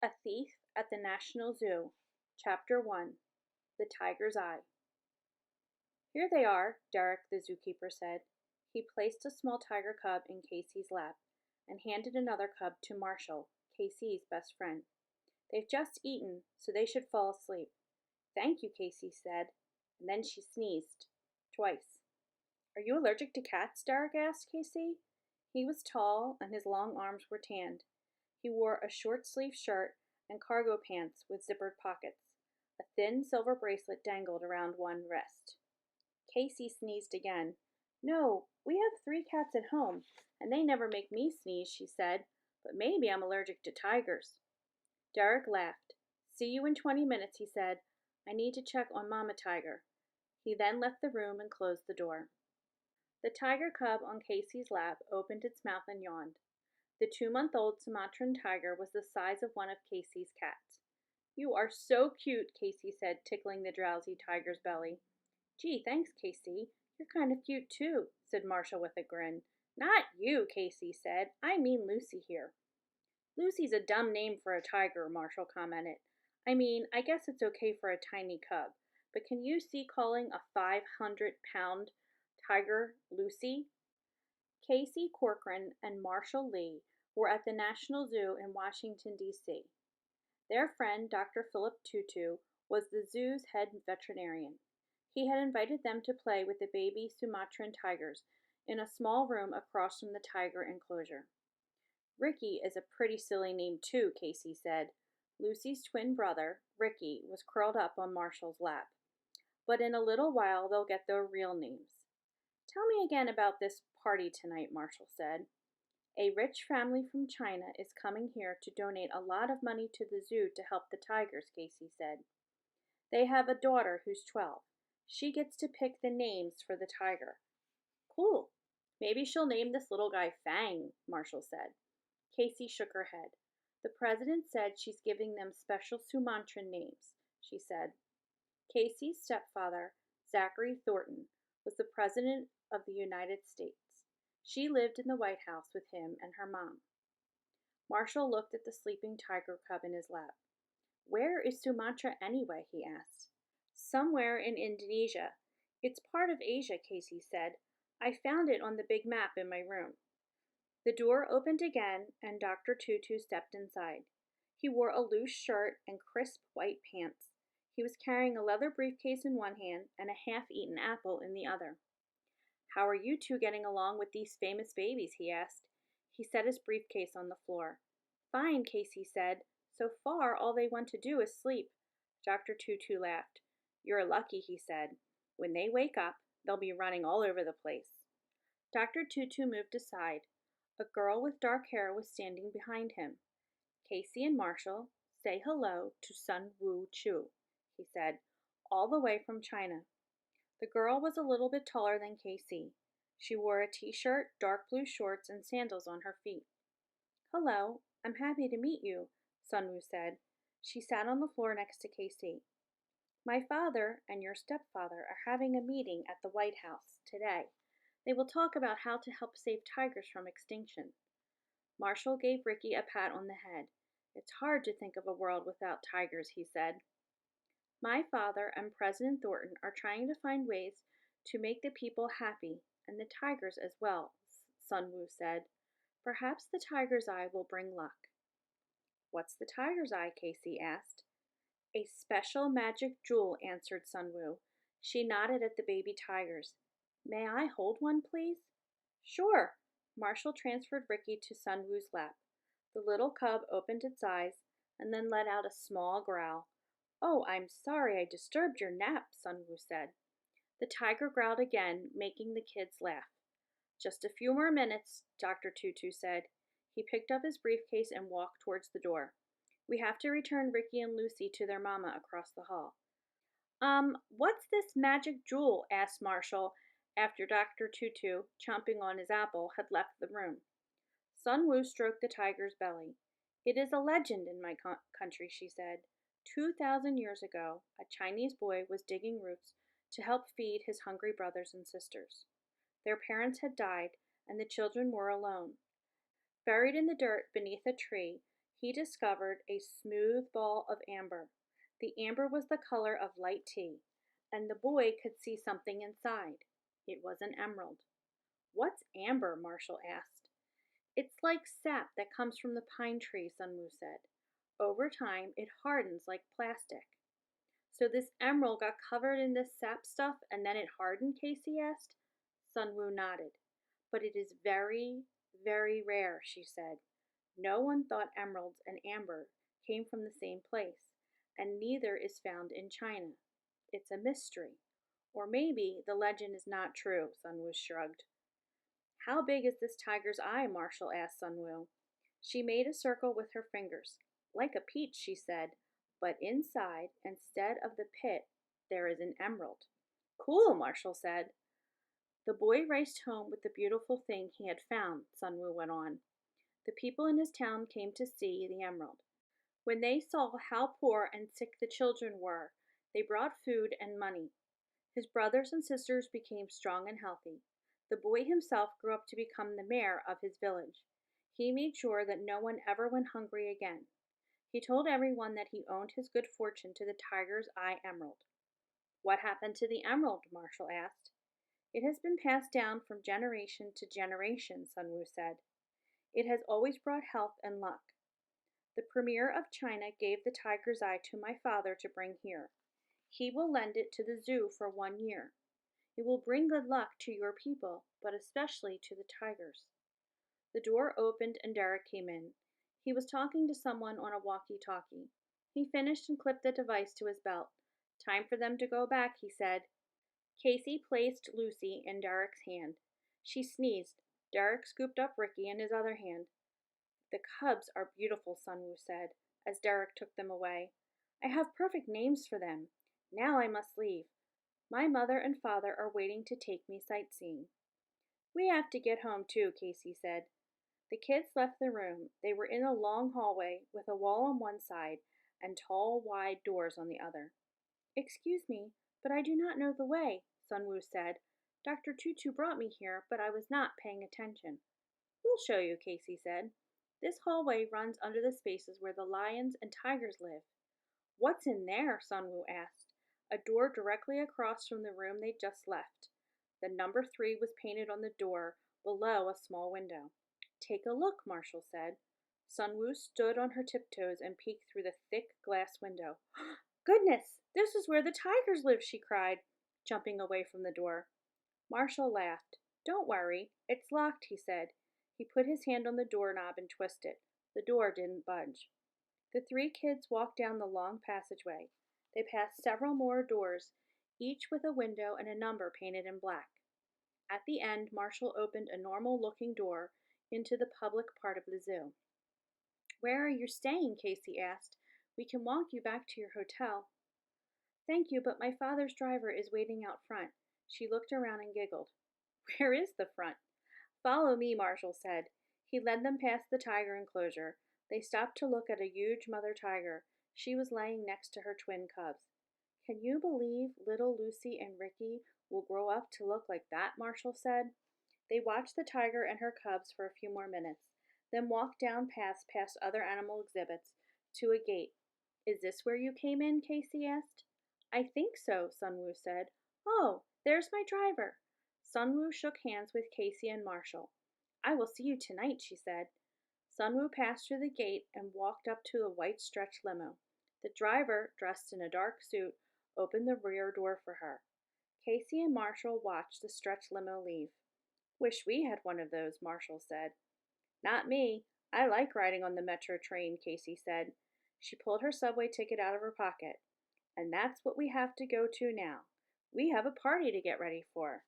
A Thief at the National Zoo, Chapter 1. The Tiger's Eye. Here they are, Derek the zookeeper said. He placed a small tiger cub in Casey's lap and handed another cub to Marshall, Casey's best friend. They've just eaten, so they should fall asleep. Thank you, Casey said, and then she sneezed. Twice. Are you allergic to cats? Derek asked Casey. He was tall, and his long arms were tanned. He wore a short-sleeved shirt and cargo pants with zippered pockets. A thin silver bracelet dangled around one wrist. Casey sneezed again. No, we have 3 cats at home, and they never make me sneeze, she said, but maybe I'm allergic to tigers. Derek laughed. See you in 20 minutes, he said. I need to check on Mama Tiger. He then left the room and closed the door. The tiger cub on Casey's lap opened its mouth and yawned. The 2-month-old Sumatran tiger was the size of one of Casey's cats. You are so cute, Casey said, tickling the drowsy tiger's belly. Gee, thanks, Casey. You're kind of cute, too, said Marshall with a grin. Not you, Casey said. I mean Lucy here. Lucy's a dumb name for a tiger, Marshall commented. I mean, I guess it's okay for a tiny cub, but can you see calling a 500-pound tiger Lucy? Casey Corcoran and Marshall Lee were at the National Zoo in Washington, D.C. Their friend, Dr. Philip Tutu, was the zoo's head veterinarian. He had invited them to play with the baby Sumatran tigers in a small room across from the tiger enclosure. Ricky is a pretty silly name too, Casey said. Lucy's twin brother, Ricky, was curled up on Marshall's lap. But in a little while they'll get their real names. Tell me again about this party tonight, Marshall said. A rich family from China is coming here to donate a lot of money to the zoo to help the tigers, Casey said. They have a daughter who's 12. She gets to pick the names for the tiger. Cool. Maybe she'll name this little guy Fang, Marshall said. Casey shook her head. The president said she's giving them special Sumatran names, she said. Casey's stepfather, Zachary Thornton, was the president of the United States. She lived in the White House with him and her mom. Marshall looked at the sleeping tiger cub in his lap. Where is Sumatra anyway? He asked. Somewhere in Indonesia. It's part of Asia, Casey said. I found it on the big map in my room. The door opened again, and Dr. Tutu stepped inside. He wore a loose shirt and crisp white pants. He was carrying a leather briefcase in one hand and a half-eaten apple in the other. How are you two getting along with these famous babies? He asked. He set his briefcase on the floor. Fine, Casey said. So far, all they want to do is sleep. Dr. Tutu laughed. You're lucky, he said. When they wake up, they'll be running all over the place. Dr. Tutu moved aside. A girl with dark hair was standing behind him. Casey and Marshall, say hello to Sun Wu Chu, he said, all the way from China. The girl was a little bit taller than Casey. She wore a t-shirt, dark blue shorts, and sandals on her feet. Hello, I'm happy to meet you, Sun Wu said. She sat on the floor next to Casey. My father and your stepfather are having a meeting at the White House today. They will talk about how to help save tigers from extinction. Marshall gave Ricky a pat on the head. It's hard to think of a world without tigers, he said. My father and President Thornton are trying to find ways to make the people happy, and the tigers as well, Sun Wu said. Perhaps the tiger's eye will bring luck. What's the tiger's eye? Casey asked. A special magic jewel, answered Sun Wu. She nodded at the baby tigers. May I hold one, please? Sure. Marshall transferred Ricky to Sun Wu's lap. The little cub opened its eyes and then let out a small growl. Oh, I'm sorry I disturbed your nap, Sun Wu said. The tiger growled again, making the kids laugh. Just a few more minutes, Dr. Tutu said. He picked up his briefcase and walked towards the door. We have to return Ricky and Lucy to their mama across the hall. What's this magic jewel? Asked Marshall after Dr. Tutu, chomping on his apple, had left the room. Sun Wu stroked the tiger's belly. It is a legend in my country, she said. 2,000 years ago, a Chinese boy was digging roots to help feed his hungry brothers and sisters. Their parents had died, and the children were alone. Buried in the dirt beneath a tree, He discovered a smooth ball of amber. The amber was the color of light tea, and the boy could see something inside. It was an emerald. "What's amber?" Marshall asked. "It's like sap that comes from the pine tree," Sunwoo said. "Over time, it hardens like plastic." "So this emerald got covered in this sap stuff and then it hardened?" Casey asked. Sunwoo nodded. "But it is very, very rare," she said. "No one thought emeralds and amber came from the same place, and neither is found in China. It's a mystery. Or maybe the legend is not true," Sunwoo shrugged. "How big is this tiger's eye?" Marshall asked Sunwoo. She made a circle with her fingers. "Like a peach," she said, "but inside, instead of the pit, there is an emerald." "Cool," Marshall said. "The boy raced home with the beautiful thing he had found," Sunwoo went on. "The people in his town came to see the emerald. When they saw how poor and sick the children were, they brought food and money. His brothers and sisters became strong and healthy. The boy himself grew up to become the mayor of his village. He made sure that no one ever went hungry again. He told everyone that he owed his good fortune to the tiger's eye emerald." "What happened to the emerald?" Marshall asked. "It has been passed down from generation to generation," Sunwoo said. "It has always brought health and luck. The Premier of China gave the tiger's eye to my father to bring here. He will lend it to the zoo for 1 year. It will bring good luck to your people, but especially to the tigers." The door opened and Derek came in. He was talking to someone on a walkie-talkie. He finished and clipped the device to his belt. "Time for them to go back," he said. Casey placed Lucy in Derek's hand. She sneezed. Derek scooped up Ricky in his other hand. "The cubs are beautiful," Sunwoo said, as Derek took them away. "I have perfect names for them. Now I must leave. My mother and father are waiting to take me sightseeing." "We have to get home too," Casey said. The kids left the room. They were in a long hallway with a wall on one side and tall, wide doors on the other. "Excuse me, but I do not know the way," Sunwoo said. "Dr. Tutu brought me here, but I was not paying attention." "We'll show you," Casey said. "This hallway runs under the spaces where the lions and tigers live." "What's in there?" Sunwoo asked. A door directly across from the room they'd just left. The number 3 was painted on the door, below a small window. "Take a look," Marshall said. Sunwoo stood on her tiptoes and peeked through the thick glass window. "Goodness, this is where the tigers live!" she cried, jumping away from the door. Marshall laughed. "Don't worry, it's locked," he said. He put his hand on the doorknob and twisted. The door didn't budge. The 3 kids walked down the long passageway. They passed several more doors, each with a window and a number painted in black. At the end, Marshall opened a normal-looking door into the public part of the zoo. "Where are you staying?" Casey asked. "We can walk you back to your hotel." "Thank you, but my father's driver is waiting out front." She looked around and giggled. "Where is the front?" "Follow me," Marshall said. He led them past the tiger enclosure. They stopped to look at a huge mother tiger. She was laying next to her twin cubs. "Can you believe little Lucy and Ricky will grow up to look like that?" Marshall said. They watched the tiger and her cubs for a few more minutes, then walked down past other animal exhibits to a gate. "Is this where you came in?" Casey asked. "I think so," Sunwoo said. "Oh, there's my driver." Sunwoo shook hands with Casey and Marshall. "I will see you tonight," she said. Sunwoo passed through the gate and walked up to a white stretch limo. The driver, dressed in a dark suit, opened the rear door for her. Casey and Marshall watched the stretch limo leave. "Wish we had one of those," Marshall said. "Not me. I like riding on the metro train," Casey said. She pulled her subway ticket out of her pocket. "And that's what we have to go to now. We have a party to get ready for."